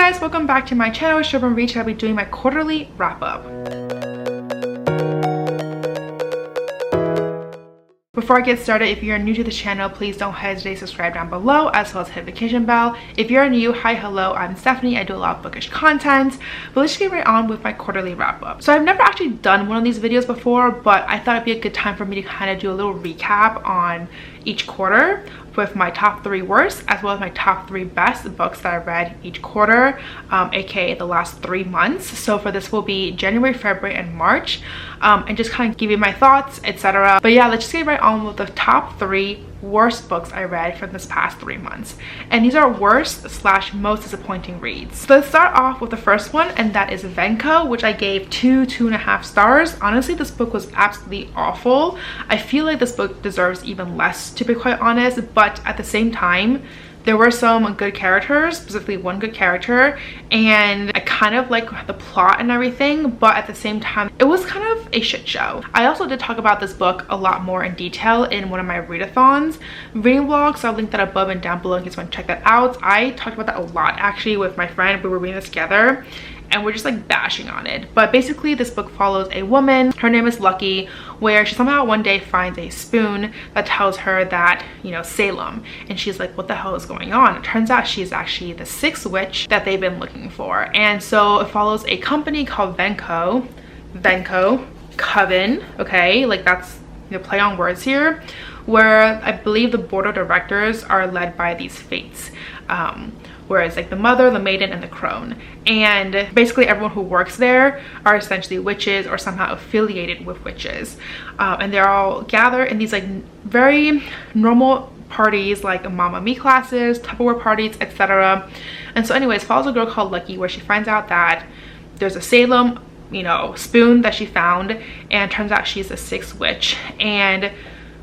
guys, welcome back to my channel. Showroom Reach. I'll be doing my quarterly wrap up. Before I get started, if you're new to the channel, please don't hesitate to subscribe down below as well as hit the notification bell. If you're new, hi, hello, I'm Stephanie. I do a lot of bookish content, but let's just get right on with my quarterly wrap up. So I've never actually done one of these videos before, but I thought it'd be a good time for me to kind of do a little recap on each quarter with my top 3 worst as well as my top 3 best books that I read each quarter, aka the last 3 months. So for this will be January, February, and March, and just kind of give you my thoughts, etc. But yeah, let's just get right on with the top 3 worst books I read from this past 3 months, and these are worst / most disappointing reads. So let's start off with the first one, and that is Venka, which I gave 2.5 stars. Honestly, this book was absolutely awful. I feel like this book deserves even less, to be quite honest, but at the same time there were some good characters, specifically one good character, and I kind of like the plot and everything, but at the same time it was kind of a shit show. I also did talk about this book a lot more in detail in one of my readathons reading vlogs, so I'll link that above and down below in case you want to check that out. I talked about that a lot actually with my friend. We were reading this together and we're just like bashing on it. But basically this book follows a woman, her name is Lucky, where she somehow one day finds a spoon that tells her that, you know, Salem, and she's like, what the hell is going on? It turns out she's actually the 6th witch that they've been looking for. And so it follows a company called Venko Coven, okay, like that's the play on words here, where I believe the board of directors are led by these fates, whereas like the mother, the maiden, and the crone, and basically everyone who works there are essentially witches or somehow affiliated with witches, and they're all gathered in these like very normal parties like Mamma Mia classes, Tupperware parties, etc. And so anyways, follows a girl called Lucky, where she finds out that there's a Salem, you know, spoon that she found, and turns out she's the 6th witch. And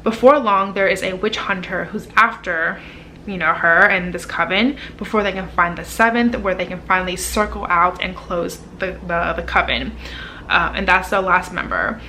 before long there is a witch hunter who's after, you know, her and this coven before they can find the 7th, where they can finally circle out and close the coven, and that's the last member.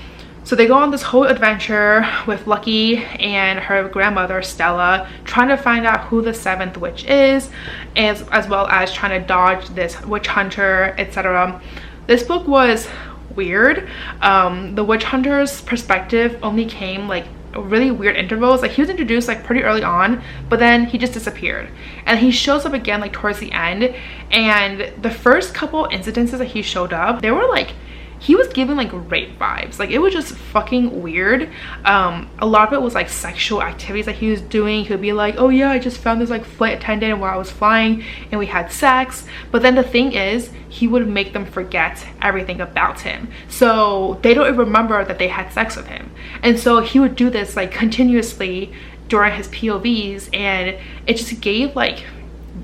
So they go on this whole adventure with Lucky and her grandmother Stella, trying to find out who the 7th witch is, as well as trying to dodge this witch hunter, etc. This book was weird. The witch hunter's perspective only came like really weird intervals. Like he was introduced like pretty early on, but then he just disappeared, and he shows up again like towards the end. And the first couple incidences that he showed up, they were like, he was giving like rape vibes. Like it was just fucking weird. A lot of it was like sexual activities that he was doing. He would be like, oh yeah, I just found this like flight attendant while I was flying and we had sex. But then the thing is, he would make them forget everything about him, so they don't even remember that they had sex with him. And so he would do this like continuously during his POVs, and it just gave like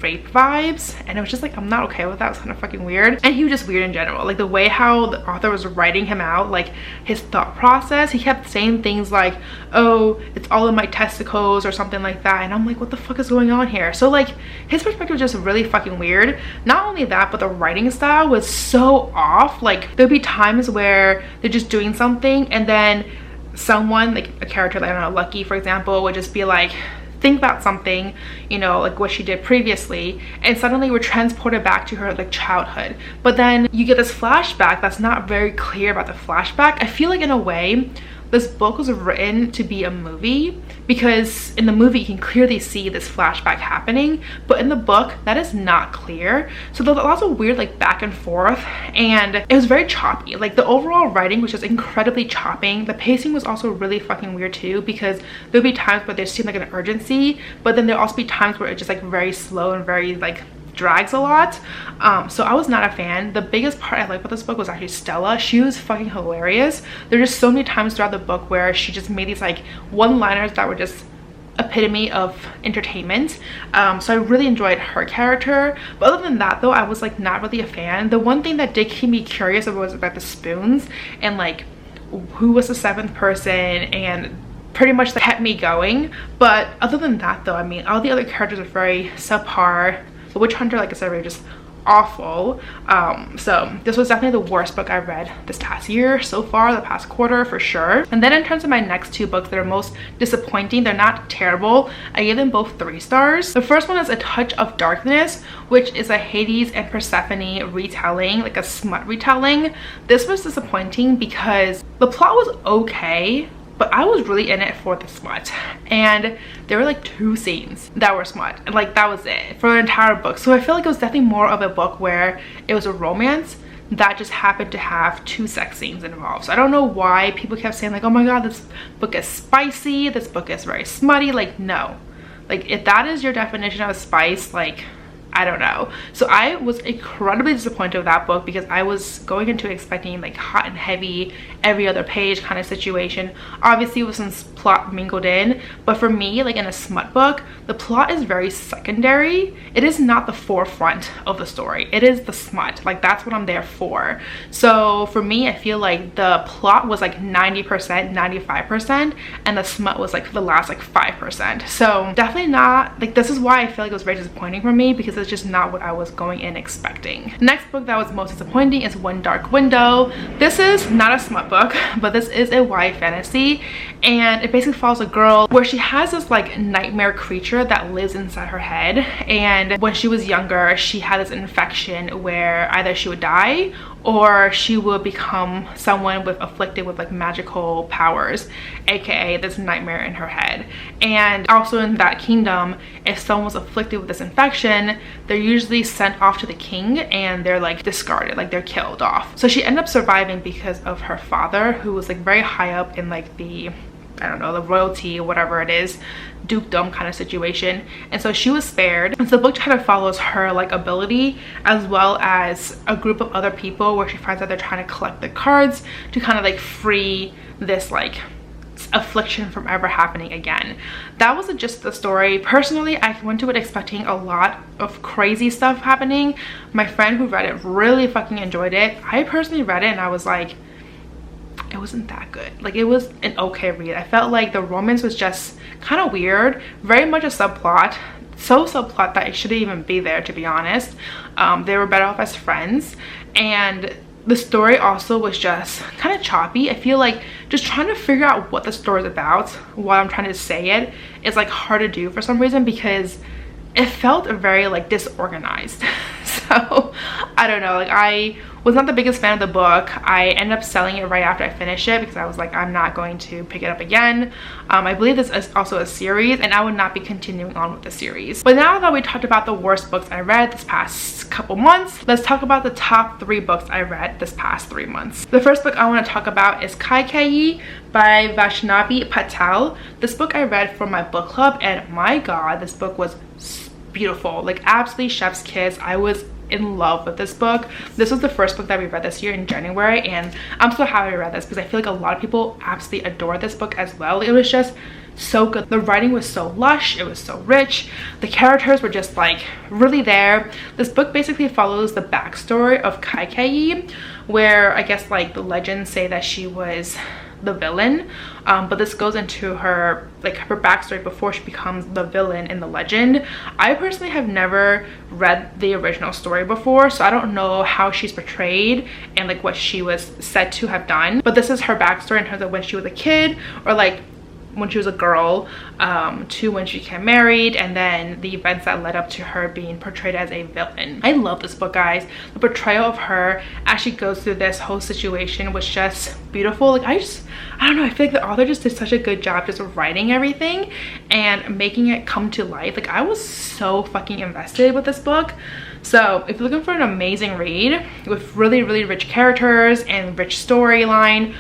rape vibes, and it was just like, I'm not okay with that. It was kind of fucking weird. And he was just weird in general, like the way how the author was writing him out, like his thought process. He kept saying things like, oh, it's all in my testicles or something like that, and I'm like, what the fuck is going on here? So like his perspective was just really fucking weird. Not only that, but the writing style was so off. Like there'd be times where they're just doing something, and then someone, like a character, like I don't know, Lucky for example, would just be like, think about something, you know, like what she did previously, and suddenly we're transported back to her like childhood. But then you get this flashback that's not very clear about the flashback. I feel like in a way this book was written to be a movie, because in the movie you can clearly see this flashback happening, but in the book that is not clear. So there was lots of weird like back and forth, and it was very choppy. Like the overall writing was just incredibly chopping. The pacing was also really fucking weird too, because there'll be times where there seemed like an urgency, but then there'll also be times where it's just like very slow and very like drags a lot. So I was not a fan. The biggest part I liked about this book was actually Stella. She was fucking hilarious. There were just so many times throughout the book where she just made these like one-liners that were just epitome of entertainment. So I really enjoyed her character, but other than that though, I was like not really a fan. The one thing that did keep me curious was about the spoons and like who was the 7th person, and pretty much that kept me going. But other than that though, I mean, all the other characters are very subpar. The witch hunter, like I said, really just awful. So this was definitely the worst book I read this past year so far, the past quarter for sure. And then in terms of my next two books that are most disappointing, they're not terrible. I gave them both 3 stars. The first one is A Touch of Darkness, which is a Hades and Persephone retelling, like a smut retelling. This was disappointing because the plot was okay, but I was really in it for the smut, and there were like 2 scenes that were smut, and like that was it for the entire book. So I feel like it was definitely more of a book where it was a romance that just happened to have 2 sex scenes involved. So I don't know why people kept saying like, oh my god, this book is spicy, this book is very smutty. Like, no, like if that is your definition of spice, like I don't know. So I was incredibly disappointed with that book because I was going into expecting like hot and heavy, every other page kind of situation. Obviously with some plot mingled in, but for me, like in a smut book, the plot is very secondary. It is not the forefront of the story. It is the smut. Like that's what I'm there for. So for me, I feel like the plot was like 90%, 95%, and the smut was like the last like 5%. So definitely not, like this is why I feel like it was very disappointing for me, because it's just not what I was going in expecting. The next book that was most disappointing is One Dark Window. This is not a smut book, but this is a YA fantasy, and it basically follows a girl where she has this like nightmare creature that lives inside her head, and when she was younger she had this infection where either she would die or she would become someone with afflicted with like magical powers, aka this nightmare in her head. And also in that kingdom, if someone was afflicted with this infection, they're usually sent off to the king and they're like discarded, like they're killed off. So she ended up surviving because of her father, who was like very high up in like the, I don't know, the royalty or whatever it is, dukedom kind of situation. And so she was spared. And so the book kind of follows her like ability as well as a group of other people where she finds out they're trying to collect the cards to kind of like free this like affliction from ever happening again. That was just the story. Personally, I went to it expecting a lot of crazy stuff happening. My friend who read it really fucking enjoyed it. I personally read it and I was like, it wasn't that good. Like it was an okay read. I felt like the romance was just kind of weird, very much a subplot, so subplot that it shouldn't even be there, to be honest. They were better off as friends, and the story also was just kind of choppy. I feel like just trying to figure out what the story is about while I'm trying to say it is like hard to do for some reason, because it felt very like disorganized. So I don't know, like I was not the biggest fan of the book. I ended up selling it right after I finished it because I was like, I'm not going to pick it up again. I believe this is also a series and I would not be continuing on with the series. But now that we talked about the worst books I read this past couple months, let's talk about the top 3 books I read this past 3 months. The first book I want to talk about is Kaikei by Vaishnavi Patel. This book I read for my book club, and my god, this book was beautiful, like absolutely chef's kiss. I was in love with this book. This was the first book that we read this year in January, and I'm so happy I read this because I feel like a lot of people absolutely adore this book as well. It was just so good. The writing was so lush, it was so rich, the characters were just like really there. This book basically follows the backstory of Kaikei, where I guess like the legends say that she was the villain, but this goes into her like her backstory before she becomes the villain in the legend. I personally have never read the original story before, so I don't know how she's portrayed and like what she was said to have done, but this is her backstory in terms of when she was a kid, or like when she was a girl, to when she became married, and then the events that led up to her being portrayed as a villain. I love this book, guys. The portrayal of her as she goes through this whole situation was just beautiful. Like I don't know, I feel like the author just did such a good job just writing everything and making it come to life. Like I was so fucking invested with this book. So if you're looking for an amazing read with really rich characters and rich storyline,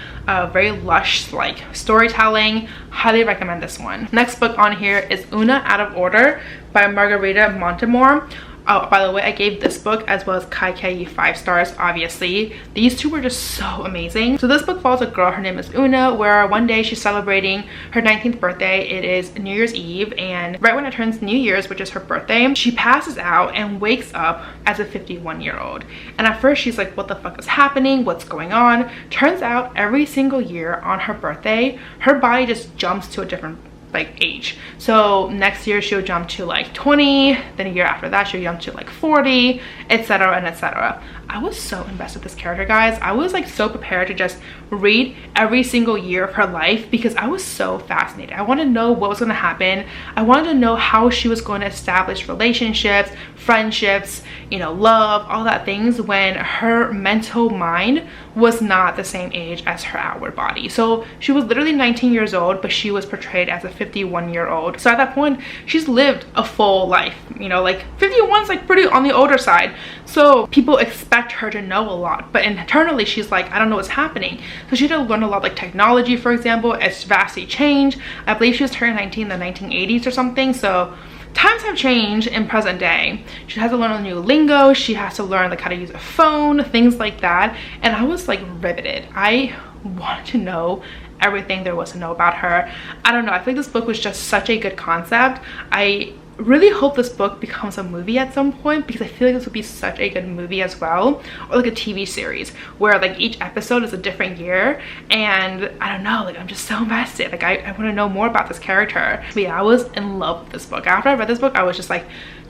very lush like storytelling, highly recommend this one. Next book on here is Una Out of Order by Margarita Montemor. Oh, by the way, I gave this book as well as Kaikei 5 stars, obviously. These two were just so amazing. So this book follows a girl, her name is Una, where one day she's celebrating her 19th birthday. It is New Year's Eve, and right when it turns New Year's, which is her birthday, she passes out and wakes up as a 51-year-old. And at first she's like, what the fuck is happening? What's going on? Turns out every single year on her birthday, her body just jumps to a different like age. So next year she'll jump to like 20, then a year after that she'll jump to like 40, etc. and etc. I was so invested in this character, guys. I was like so prepared to just read every single year of her life because I was so fascinated. I wanted to know what was going to happen. I wanted to know how she was going to establish relationships, friendships, you know, love, all that things when her mental mind was not the same age as her outward body. So she was literally 19 years old, but she was portrayed as a 51-year-old. So at that point, she's lived a full life, you know, like 51 is like pretty on the older side. So people expect her to know a lot, but internally she's like, I don't know what's happening. So she had to learn a lot, like technology, for example. It's vastly changed. I believe she was turning 19 in the 1980s or something. So times have changed in present day. She has to learn a new lingo. She has to learn like how to use a phone, things like that. And I was like riveted. I wanted to know everything there was to know about her. I don't know, I think this book was just such a good concept. I really hope this book becomes a movie at some point because I feel like this would be such a good movie as well, or like a TV series where like each episode is a different year. And I don't know, like I'm just so invested. Like I want to know more about this character. But yeah, I was in love with this book. After I read this book, I was just like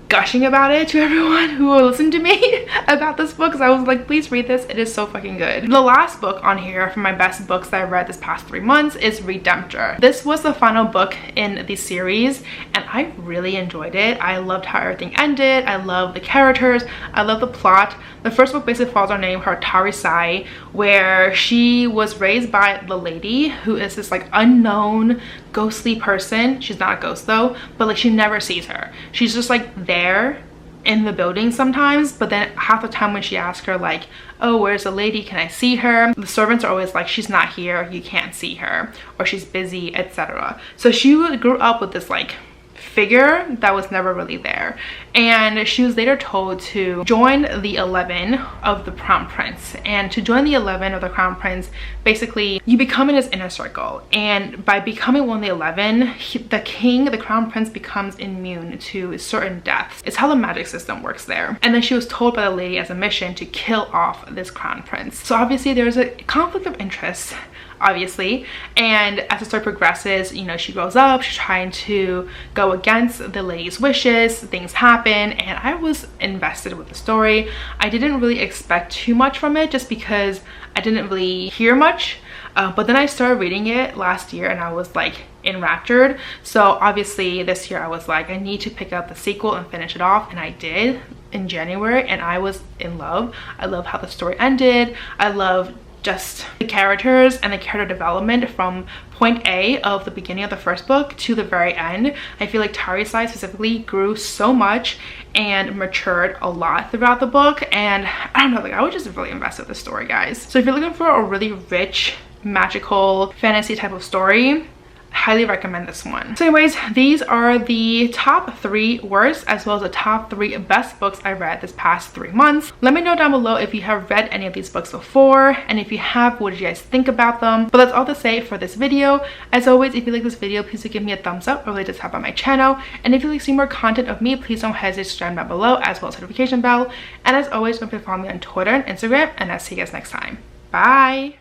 gushing about it to everyone who will listen to me about this book because I was like, please read this, it is so fucking good. The last book on here for my best books that I read this past 3 months is Redemptor. This was the final book in the series and I really enjoyed it. I loved how everything ended. I love the characters. I love the plot. The first book basically follows our name, her Tarisai, where she was raised by the lady who is this like unknown ghostly person. She's not a ghost though, but like she never sees her. She's just like there in the building sometimes, but then half the time when she asks her like, oh, where's the lady, can I see her, the servants are always like, she's not here, you can't see her, or she's busy, etc. So she grew up with this like figure that was never really there, and she was later told to join the 11 of the Crown Prince. And to join the 11 of the Crown Prince, basically you become in his inner circle, and by becoming one of the 11, the king, the Crown Prince, becomes immune to certain deaths. It's how the magic system works there. And then she was told by the lady as a mission to kill off this Crown Prince. So obviously there's a conflict of interest, obviously, and as the story progresses, you know, she grows up, she's trying to go against the lady's wishes, things happen, and I was invested with the story. I didn't really expect too much from it just because I didn't really hear much, but then I started reading it last year and I was like enraptured. So obviously this year I was like, I need to pick up the sequel and finish it off, and I did in January, and I was in love. I love how the story ended. I love just the characters and the character development from point A of the beginning of the first book to the very end. I feel like Tarisai specifically grew so much and matured a lot throughout the book, and I don't know, like I was just really invested with the story, guys. So if you're looking for a really rich, magical fantasy type of story, highly recommend this one. So anyways, these are the top 3 worst as well as the top 3 best books I read this past 3 months. Let me know down below if you have read any of these books before, and if you have, what did you guys think about them? But that's all to say for this video. As always, if you like this video, please do give me a thumbs up or really just help out my channel. And if you like to see more content of me, please don't hesitate to subscribe down below as well as notification bell. And as always, don't forget to follow me on Twitter and Instagram, and I'll see you guys next time. Bye.